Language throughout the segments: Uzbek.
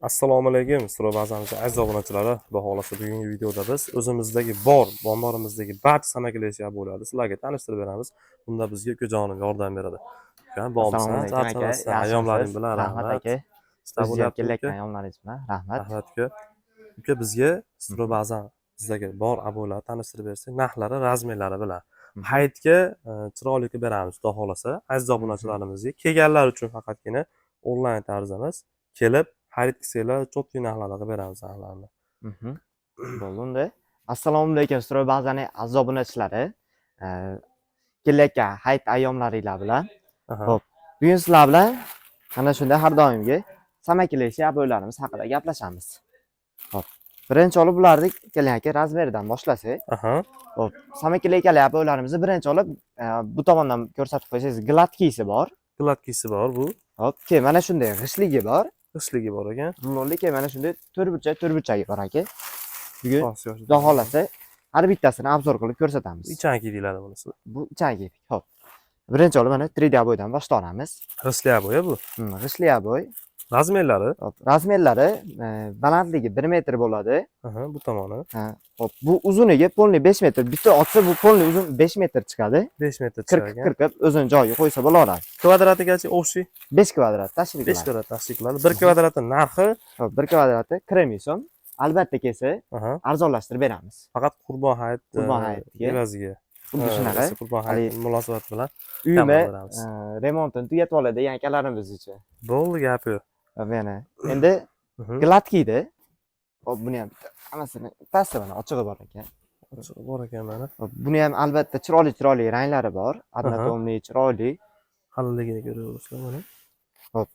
Assalomu alaykum, Suro bazamiz aziz obunachilari. Xudo xolasa bugungi videoda biz o'zimizdagi bonborimizdagi barcha samakilar bo'ladi. Sizlarga tanishtirib beramiz. Bunda bizga ukajonim yordam beradi. Uka, Assalomu bormisan, alaykum aka, charchamasdan, yaxshimisiz? ayomlaring bilan Rahmat rahmat. aka. Ishlar O'zingiz bo'lyapti kelayotgan uka. ayomlaringiz bilan rahmat. Rahmat uka. Uka, bizga Suro bazam bizdagi bor abolar tanishtirib bersak, narxlari, razmerlari bilan. Hayitga chiroyli qilib beramiz, xudo xolasa. Aziz obunachilarimizga kelganlar uchun faqatgina onlayn tarzda emas, kelib xarid qilsanglar cho'tki narxlarda qilib beramiz narxlarni. Bo'ldi unda. Assalomu alaykum Suro bazani aziz obunachilari. Kelayotgan hayit ayyomlaringlar bilan. Xo'p, bugun sizlar bilan ana shunday har doimgi samakileshi aboylarimiz haqida gaplashamiz. Xo'p, birinchi olib bularni kelayotgan razmeridan boshlasak. Xo'p, samakileshi aboylarimizni birinchi olib bu tomondan ko'rsatib qo'ysangiz gladkisi bor. Gladkisi bor bu. Xo'p, keyin mana shunday g'ishligi bor. G'ishligi bor ekan. Rulonlik mana shunday to'rtburchak bor aka. Bugun Xudo xudo xolasa har bittasini obzor qilib ko'rsatamiz. Ichanki deyiladi bunisi. Bu ichanki. Xo'p. Birinchi olib mana 3D aboydan boshlaymiz. G'ishli aboy bu. G'ishli aboy. Razmerlari? Xo'p, razmerlari balandligi 1 metr bo'ladi. Bu tomoni. Xo'p, bu uzunligi polniy 5 metr. Bitta otsa bu polniy uzun 5 metr chiqadi. 5 metr chiqadi. Qirqib o'zini joyiga qo'ysa bo'laveradi. Kvadratigacha o'xshi. 5 kvadrat tashkil 5 kvadrat tashkil qiladi. 1 kvadratning narxi, xo'p, 1 kvadrati 40 so'm. Albatta kelsa, arzonlashtirib beramiz. Faqat Qurbon hayitiga evaziga. Xuddi shunaqa. Qurbon hayiti munosabati bilan uyimni remontini tugatib oladi degan akalarimiz uchun. Bo'ldi gapi. Mana endi gladkiydi. Hop, buni ham hammasini tasavvurni ochig'i bor ekan. Ochig'i bor ekan mana. Hop, buni ham albatta chiroyli ranglari bor. Adnatomli, chiroyli. Qalinligini ko'ryapsizlar mana. Hop.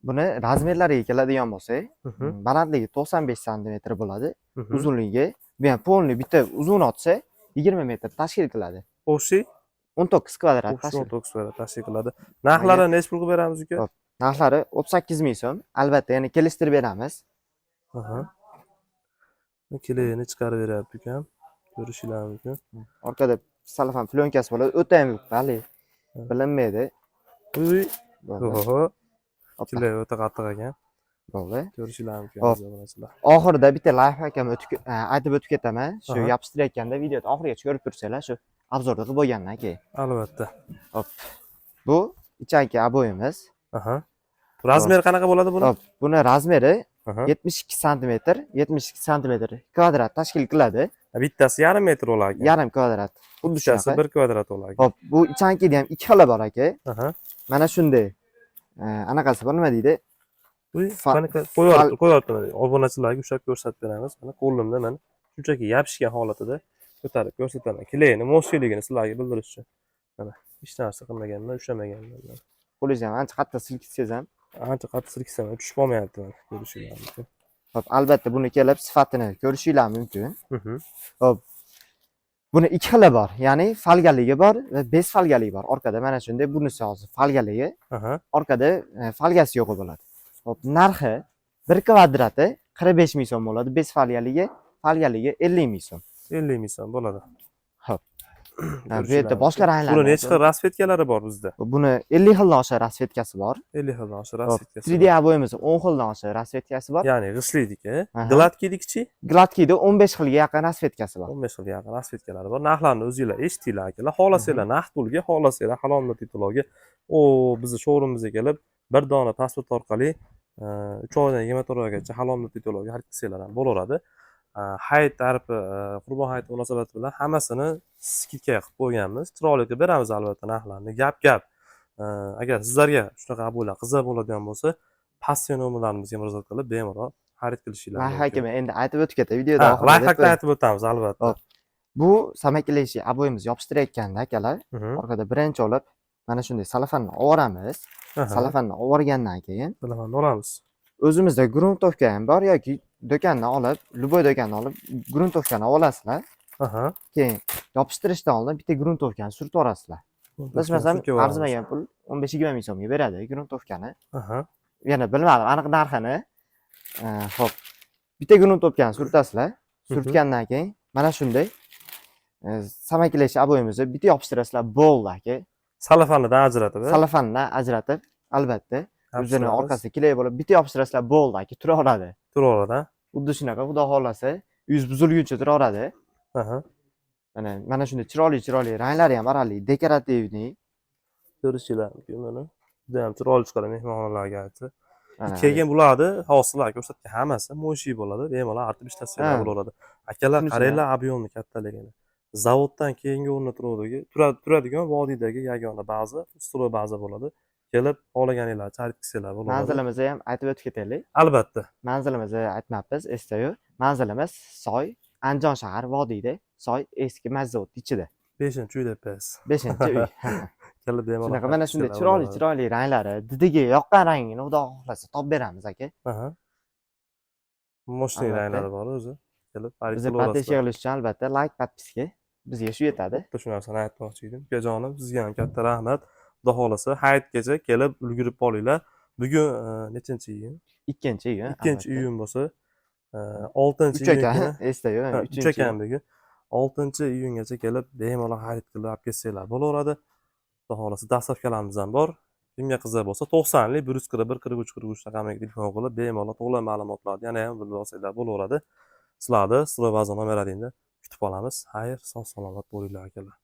Buni razmerlariga keladigan bo'lsak, balandligi 95 sm bo'ladi. Uzunligi, bu ham polniy bitta uzun otsa 20 metr tashkil qiladi. O'shi 19 kvadrat tashkil. 19 kvadrat tashkil qiladi. Narxlari necha pulga beramiz uka? Narxlari 38 ming so'm. Albatta, yana kelishtirib beramiz. Kelayini chiqarib beryapti ekan. Ko'rishinglar mumkin. Orqada salafan plyonkasi bo'ladi. O'ta ham bali bilinmaydi. Uy. Oho. Kelay o'ta qattiq ekan. Bo'ldi. Ko'rishinglar mumkin sizlar. Oxirida bitta lifehack'im aytib o'tib ketaman. Shu yopishtirayotganda videoni oxirigacha ko'rib tursanglar, shu obzorda qilib bo'lgandan keyin. Albatta. Hop. Bu ichanki aboyimiz. Razmer qanaqa bo'ladi buni? Hop, buni razmeri 72 sm, 72 sm kvadrat tashkil qiladi. Bittasi yarim metr bo'lar ekan. Yarim kvadrat. Xuddi shunaqa 1 kvadrat bo'lar ekan. Hop, bu ichankida ham ikki xil bor aka. Mana shunday. Anaqasi bor, nima deydi? Qo'yapti. Obunachilarga ushlab ko'rsatib beramiz. Mana qo'limda mana shunchaki yopishgan holatida ko'tarib ko'rsataman. Kelayini mo'siyligini sizlarga bildirish uchun. Mana hech narsa qilmaganman, ushlamaganman. Qo'lingizni ham ancha qattiq silkitsangiz ham ancha qattiq silkitsam tushib qolmayapti mana ko'rishinglar mumkin. Hop, albatta buni kelib sifatini ko'rishinglar mumkin. Hop. Buni ikki xili bor, ya'ni falgaligi bor va bez falgaligi bor. Orqada mana shunday bunisi hozir falgaligi. Orqada falgasi yo'q bo'ladi. Hop, narxi 1 kvadrati 45 ming so'm bo'ladi. Bez falgaligi 50 ming so'm. 50 ming so'm bo'ladi. Hop. Bu yerda boshqa ranglar. Buni necha xil rasvetkalari bor bizda? Buni 50 xildan oshiq rasvetkasi bor. 50 xildan oshiq rasvetkasi. 3D aboyimiz 10 xildan oshiq rasvetkasi bor. Ya'ni g'ishliydiki, gladkiydiki-chi? Gladkiyda 15 xilga yaqin rasvetkasi bor. 15 xilga yaqin rasvetkalari bor. Narxlarni o'zingizlar eshitdinglar akalar. Xohlasanglar naqd pulga, xohlasanglar halomli titulovga, bizni showroomimizga kelib, bir dona pasport orqali 3 oydan 24 oygacha halomli titulovga xarid qilsanglar ham bo'laveradi. Hayit tarifi, Qurbon hayiti munosabati bilan hammasini skidka qilib qo'yganmiz. Chiroyli qilib beramiz albatta narxlarni. Gap. Agar sizlarga shunaqa aboylar qiziq bo'ladigan bo'lsa, pastki nomerlarimizga murojaat qilib bemalol xarid qilishinglar mumkin. Hakim endi aytib o'tib ketdi videoda oxirida. Lifehackni aytib o'tamiz albatta. Bu samakileshi aboyimiz yopishtirayotganda akalar, orqada birinchi olib mana shunday salafanni olamiz. Salafanni olgandan keyin salafanni olamiz. O'zimizda gruntovka ham bor yoki do'kondan olib, любой do'kondan olib gruntovkani olasizlar. Keyin yopishtirishdan oldin bitta gruntovkani surtib yuborasizlar. Masalan, arzimagan pul 15-20 ming so'mga beradi gruntovkani. Yana bilmadim aniq narxini. Xo'p. Bitta gruntovkani surtasizlar. Surtgandan keyin mana shunday samakileshi aboyimizni bitta yopishtirasizlar, bo'ldi aka. Salafandan ajratib, Salafandan ajratib, albatta. o'zini Yopishtiramiz. orqasi kelay bo'lib bitta yopishtirasizlar bo'ldi aka, turaveradi. Turaveradi. Xuddi shunaqa, xudo xolasa, yuz buzilguncha turaveradi. Aha. Mana shunday chiroyli ranglari ham arali dekorativniy. Ko'rishinglar mumkin buni. Juda ham chiroyli chiqadi mehmonlarga aytsa. Mana Keyin bo'ladi, hozirlar ko'rsatgan hammasi mo'shi bo'ladi, bemalol artib ishlatsangiz Ha. bo'laveradi. Akalar Shunisi qaranglar ob'yomni kattaligini. Zavoddan keyingi o'rnida turadigan vodiydagi yagona baza, ustro baza bo'ladi. Kelib xohlaganinglarcha aytib bo'ladi. Manzilimizni ham aytib o'tib ketaylik. Albatta. Manzilimizni aytmabmiz, esdayu. Manzilimiz Soy, Andijon shahar vodiyda, Soy eski mazavod ichida. 5-uy debsiz. 5-uy. Kelib bemalol. Shunaqa mana shunday chiroyli ranglari, didiga yoqqan rangini xudo xohlasa topib beramiz aka. Aha. Moshning ranglari bor o'zi. Kelib Bizni podpiska qilish uchun albatta like, podpiska bizga shu yetadi. Xuddi shu narsani aytmoqchi edim. Ukajonim, sizga ham katta rahmat. Xudo xolasa hayitgacha kelib ulgurib qolinglar. Bugun nechanchi iyun? 2-iyun. 2-iyun bo'lsa, 6-iyun. 3 aka, esdayu, 3 ekan bugun. 6-iyungacha kelib bemalol xarid qilib olib ketsanglar bo'laveradi. Xudo xolasa dastavkalarimiz ham bor. Kimga qiziq bo'lsa 90lik 141 43 43 raqamiga telefon qilib bemalol to'liq ma'lumotlarni yana ham bilib olsanglar bo'laveradi. Sizlarni Strobaza nomerlaringda kutib qolamiz. Xayr, sog' salomat bo'linglar akalar.